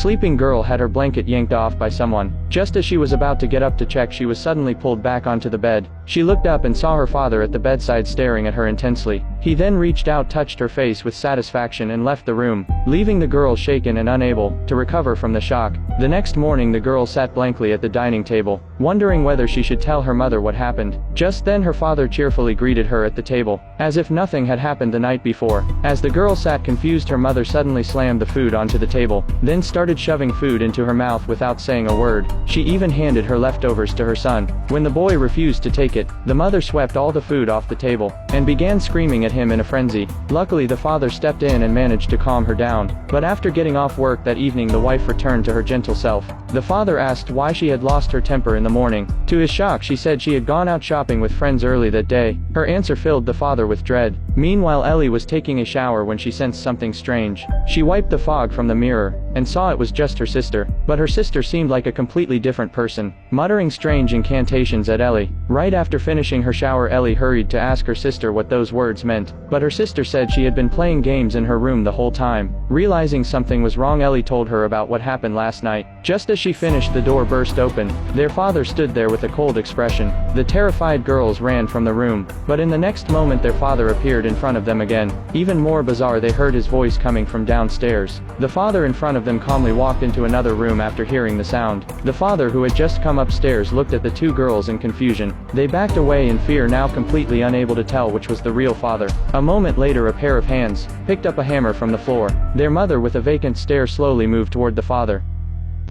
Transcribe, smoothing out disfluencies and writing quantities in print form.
sleeping girl had her blanket yanked off by someone. Just as she was about to get up to check, she was suddenly pulled back onto the bed. She looked up and saw her father at the bedside staring at her intensely. He then reached out, touched her face with satisfaction and left the room, leaving the girl shaken and unable to recover from the shock. The next morning the girl sat blankly at the dining table, wondering whether she should tell her mother what happened. Just then her father cheerfully greeted her at the table, as if nothing had happened the night before. As the girl sat confused, her mother suddenly slammed the food onto the table, then started shoving food into her mouth without saying a word. She even handed her leftovers to her son. When the boy refused to take it, the mother swept all the food off the table, and began screaming at him in a frenzy. Luckily the father stepped in and managed to calm her down. But after getting off work that evening, the wife returned to her gentle self. The father asked why she had lost her temper in the morning. To his shock, she said she had gone out shopping with friends early that day. Her answer filled the father with dread. Meanwhile, Ellie was taking a shower when she sensed something strange. She wiped the fog from the mirror, and saw it was just her sister. But her sister seemed like a completely different person, muttering strange incantations at Ellie. Right after finishing her shower, Ellie hurried to ask her sister what those words meant. But her sister said she had been playing games in her room the whole time. Realizing something was wrong, Ellie told her about what happened last night. Just as she finished, the door burst open. Their father stood there with a cold expression. The terrified girls ran from the room, but in the next moment their father appeared in front of them again. Even more bizarre, they heard his voice coming from downstairs. The father in front of them calmly walked into another room after hearing the sound. The father, who had just come upstairs, looked at the two girls in confusion. They backed away in fear, now completely unable to tell which was the real father. A moment later, a pair of hands picked up a hammer from the floor. Their mother, with a vacant stare, slowly moved toward the father.